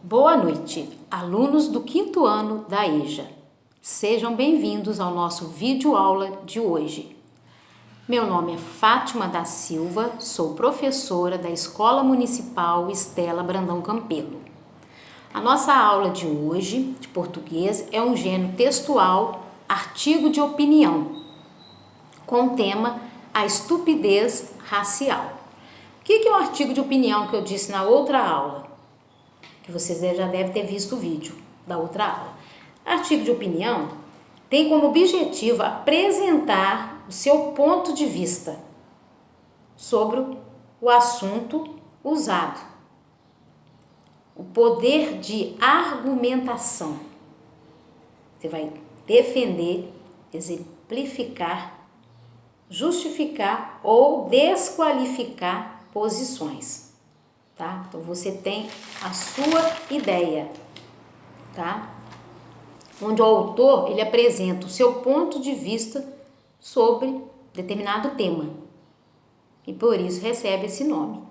Boa noite, alunos do quinto ano da EJA. Sejam bem-vindos ao nosso vídeo aula de hoje. Meu nome é Fátima da Silva, sou professora da Escola Municipal Estela Brandão Campelo. A nossa aula de hoje, de português, é um gênero textual, artigo de opinião, com o tema A Estupidez Racial. O que é um artigo de opinião que eu disse na outra aula? Que vocês já devem ter visto o vídeo da outra aula. Artigo de opinião tem como objetivo apresentar o seu ponto de vista sobre o assunto usado. O poder de argumentação. Você vai defender, exemplificar, justificar ou desqualificar posições. Tá? Então você tem a sua ideia, tá? Onde o autor ele apresenta o seu ponto de vista sobre determinado tema e por isso recebe esse nome.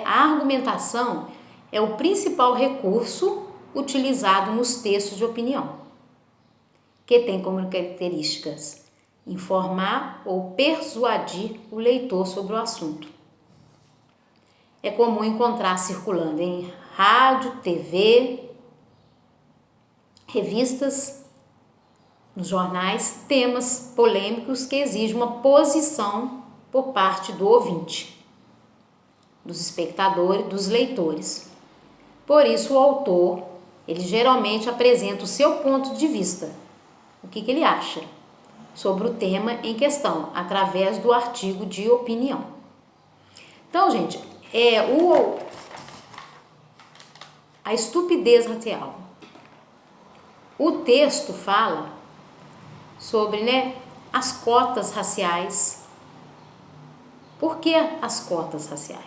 A argumentação é o principal recurso utilizado nos textos de opinião, que tem como características informar ou persuadir o leitor sobre o assunto. É comum encontrar circulando em rádio, TV, revistas, nos jornais, temas polêmicos que exigem uma posição por parte do ouvinte, dos espectadores, dos leitores. Por isso, o autor, ele geralmente apresenta o seu ponto de vista, o que ele acha sobre o tema em questão, através do artigo de opinião. Então, gente, a estupidez racial. O texto fala sobre, as cotas raciais. Por que as cotas raciais?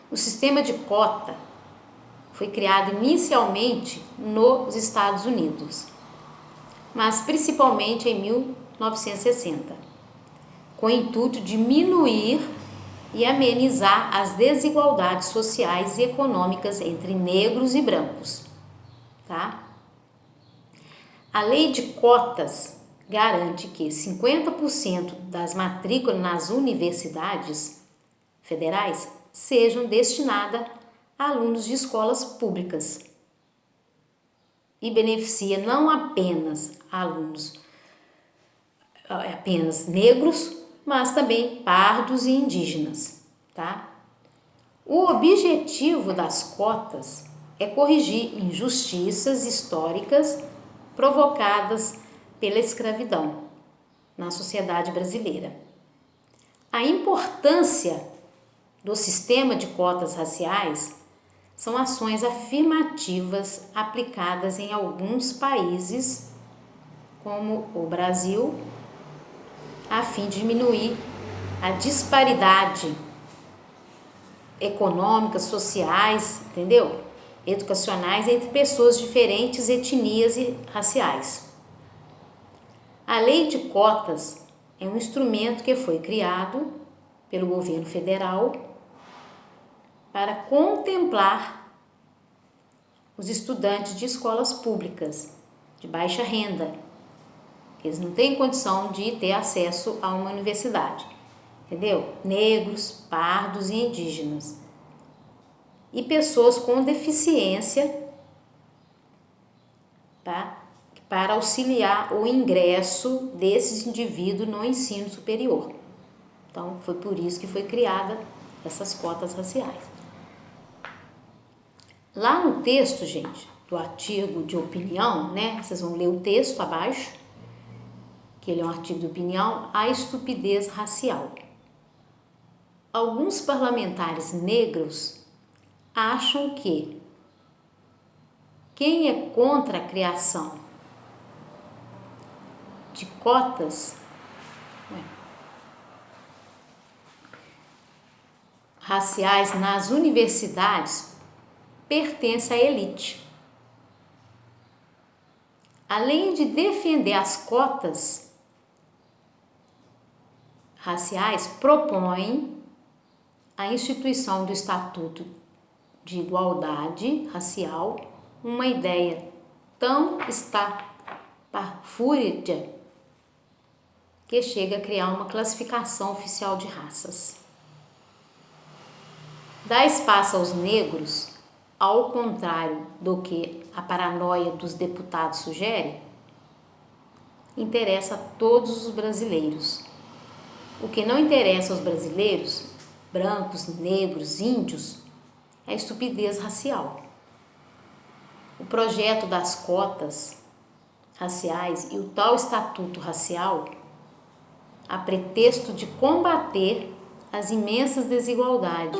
O sistema de cota foi criado inicialmente nos Estados Unidos, mas principalmente em 1960, com o intuito de diminuir e amenizar as desigualdades sociais e econômicas entre negros e brancos, tá? A lei de cotas garante que 50% das matrículas nas universidades federais sejam destinadas a alunos de escolas públicas e beneficia não apenas alunos apenas negros, mas também pardos e indígenas, tá? O objetivo das cotas é corrigir injustiças históricas provocadas pela escravidão na sociedade brasileira. A importância do sistema de cotas raciais são ações afirmativas aplicadas em alguns países, como o Brasil, a fim de diminuir a disparidade econômicas, sociais, entendeu? Educacionais entre pessoas de diferentes etnias e raciais. A lei de cotas é um instrumento que foi criado pelo governo federal para contemplar os estudantes de escolas públicas de baixa renda. Eles não têm condição de ter acesso a uma universidade, entendeu? Negros, pardos e indígenas. E pessoas com deficiência, tá? Para auxiliar o ingresso desses indivíduos no ensino superior. Então, foi por isso que foi criada essas cotas raciais. Lá no texto, gente, do artigo de opinião, vocês vão ler o texto abaixo, que ele é um artigo de opinião, a estupidez racial. Alguns parlamentares negros acham que quem é contra a criação de cotas raciais nas universidades pertence à elite. Além de defender as cotas raciais, propõem a instituição do Estatuto de Igualdade Racial uma ideia tão estapafúrdia que chega a criar uma classificação oficial de raças. Dar espaço aos negros, ao contrário do que a paranoia dos deputados sugere, interessa a todos os brasileiros. O que não interessa aos brasileiros, brancos, negros, índios, é a estupidez racial. O projeto das cotas raciais e o tal estatuto racial, a pretexto de combater as imensas desigualdades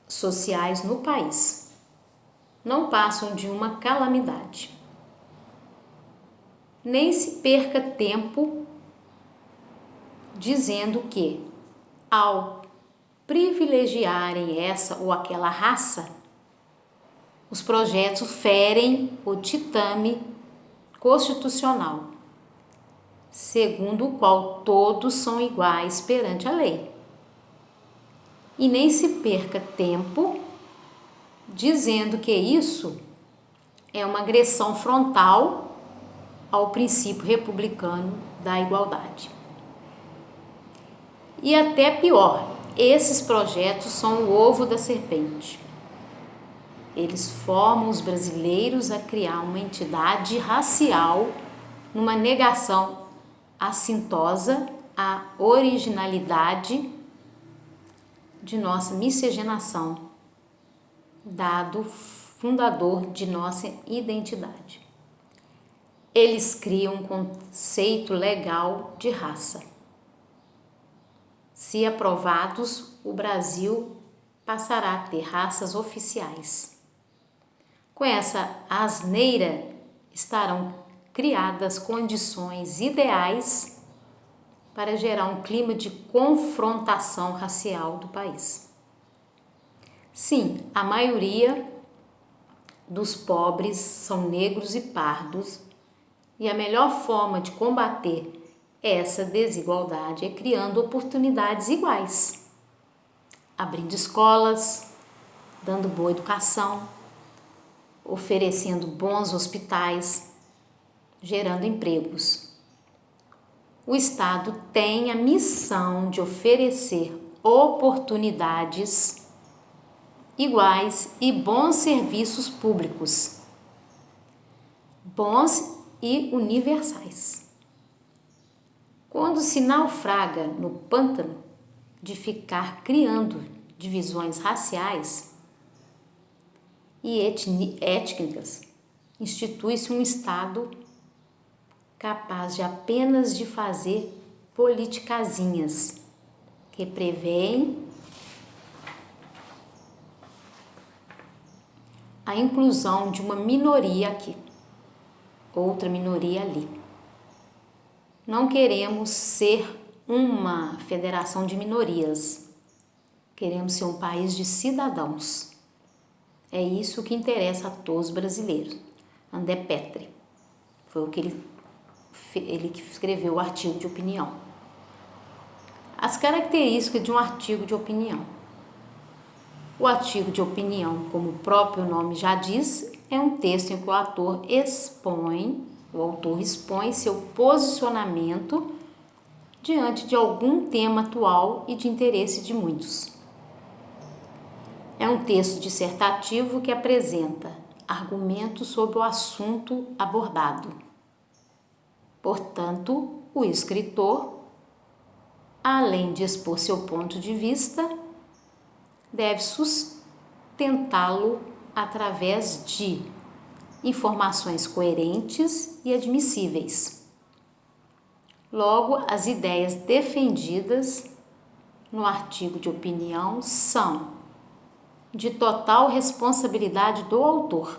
sociais no país, não passam de uma calamidade. Nem se perca tempo dizendo que, ao privilegiarem essa ou aquela raça, os projetos ferem o ditame constitucional, segundo o qual todos são iguais perante a lei. E nem se perca tempo dizendo que isso é uma agressão frontal ao princípio republicano da igualdade. E até pior, esses projetos são o ovo da serpente. Eles formam os brasileiros a criar uma entidade racial numa negação assintosa à originalidade de nossa miscigenação, dado fundador de nossa identidade. Eles criam um conceito legal de raça. Se aprovados, o Brasil passará a ter raças oficiais. Com essa asneira estarão criadas condições ideais para gerar um clima de confrontação racial do país. Sim, a maioria dos pobres são negros e pardos, e a melhor forma de combater essa desigualdade é criando oportunidades iguais, abrindo escolas, dando boa educação, oferecendo bons hospitais, gerando empregos. O Estado tem a missão de oferecer oportunidades iguais e bons serviços públicos, bons e universais. Quando se naufraga no pântano de ficar criando divisões raciais e étnicas, institui-se um Estado capaz de apenas de fazer politicazinhas que prevêem a inclusão de uma minoria aqui, outra minoria ali. Não queremos ser uma federação de minorias, queremos ser um país de cidadãos. É isso que interessa a todos os brasileiros. André Petri, foi o que ele que escreveu o artigo de opinião. As características de um artigo de opinião. O artigo de opinião, como o próprio nome já diz, é um texto em que o autor expõe seu posicionamento diante de algum tema atual e de interesse de muitos. É um texto dissertativo que apresenta argumentos sobre o assunto abordado. Portanto, o escritor, além de expor seu ponto de vista, deve sustentá-lo através de informações coerentes e admissíveis. Logo, as ideias defendidas no artigo de opinião são de total responsabilidade do autor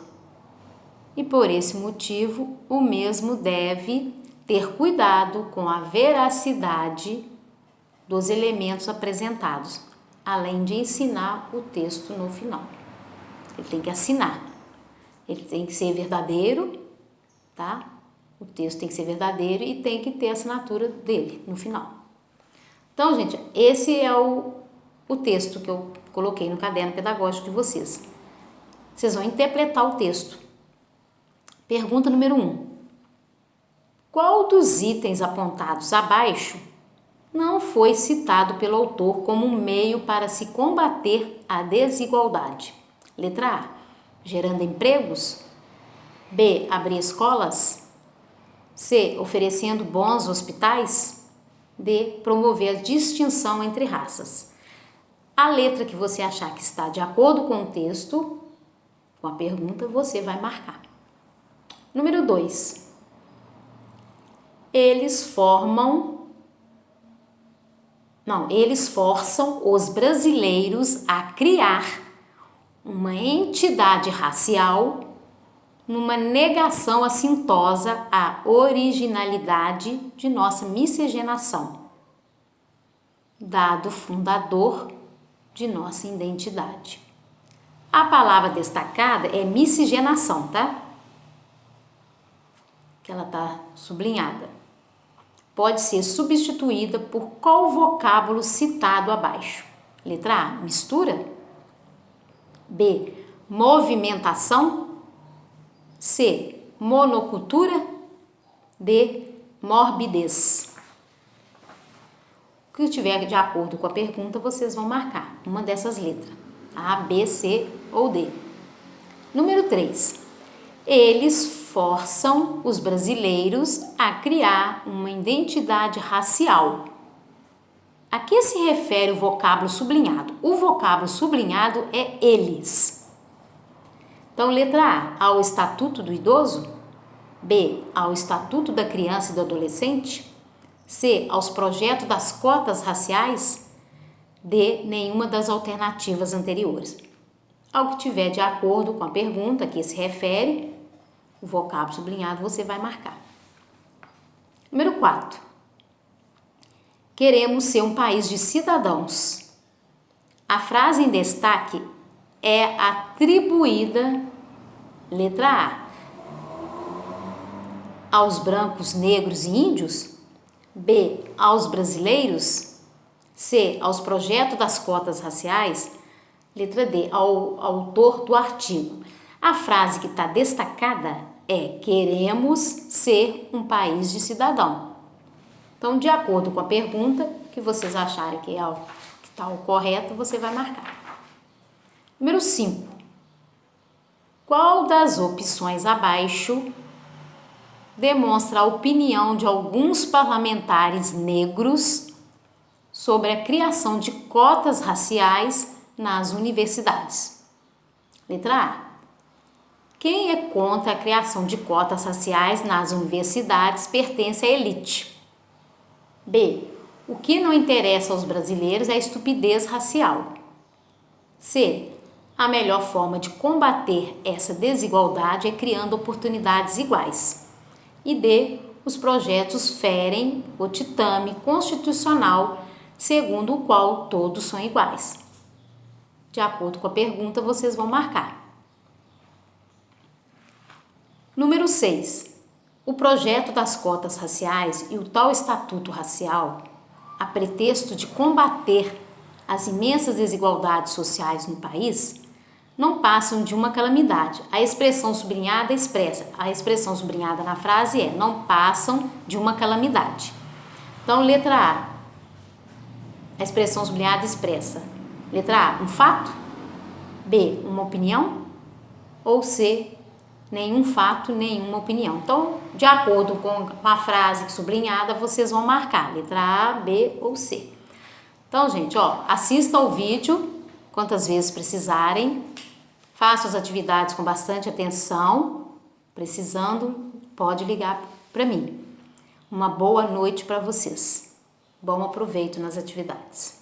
e, por esse motivo, o mesmo deve ter cuidado com a veracidade dos elementos apresentados, além de ensinar o texto no final. Ele tem que assinar, ele tem que ser verdadeiro, tá? O texto tem que ser verdadeiro e tem que ter a assinatura dele no final. Então, gente, esse é o o texto que eu coloquei no caderno pedagógico de vocês. Vocês vão interpretar o texto. Pergunta número 1. Qual dos itens apontados abaixo não foi citado pelo autor como um meio para se combater a desigualdade? Letra A, gerando empregos. B, abrir escolas. C, oferecendo bons hospitais. D, promover a distinção entre raças. A letra que você achar que está de acordo com o texto, com a pergunta, você vai marcar. Número 2. Eles forçam os brasileiros a criar uma entidade racial numa negação assintosa à originalidade de nossa miscigenação, dado fundador de nossa identidade. A palavra destacada é miscigenação, tá? Que ela tá sublinhada. Pode ser substituída por qual vocábulo citado abaixo? Letra A, mistura. B, movimentação. C, monocultura. D, morbidez. O que estiver de acordo com a pergunta, vocês vão marcar uma dessas letras. A, B, C ou D. Número 3. Eles forçam os brasileiros a criar uma identidade racial. A que se refere o vocábulo sublinhado? O vocábulo sublinhado é eles. Então, letra A, ao Estatuto do Idoso. B, ao Estatuto da Criança e do Adolescente. C, aos projetos das cotas raciais. D, nenhuma das alternativas anteriores. Ao que tiver de acordo com a pergunta a que se refere, o vocábulo sublinhado você vai marcar. Número 4. Queremos ser um país de cidadãos. A frase em destaque é atribuída, letra A, aos brancos, negros e índios. B, aos brasileiros. C, aos projetos das cotas raciais. Letra D, ao autor do artigo. A frase que está destacada é: queremos ser um país de cidadão. Então, de acordo com a pergunta, que vocês acharem que está o correto, você vai marcar. Número 5. Qual das opções abaixo demonstra a opinião de alguns parlamentares negros sobre a criação de cotas raciais nas universidades? Letra A. Quem é contra a criação de cotas raciais nas universidades pertence à elite. B. O que não interessa aos brasileiros é a estupidez racial. C. A melhor forma de combater essa desigualdade é criando oportunidades iguais. E D. Os projetos ferem o ditame constitucional segundo o qual todos são iguais. De acordo com a pergunta, vocês vão marcar. Número 6. O projeto das cotas raciais e o tal estatuto racial, a pretexto de combater as imensas desigualdades sociais no país, não passam de uma calamidade. A expressão sublinhada na frase é: não passam de uma calamidade. Então, letra A. A expressão sublinhada expressa. Letra A, um fato. B, uma opinião. Ou C, nenhum fato, nenhuma opinião. Então, de acordo com a frase sublinhada, vocês vão marcar letra A, B ou C. Então, gente, assista ao vídeo quantas vezes precisarem. Faça as atividades com bastante atenção. Precisando, pode ligar para mim. Uma boa noite para vocês. Bom aproveito nas atividades.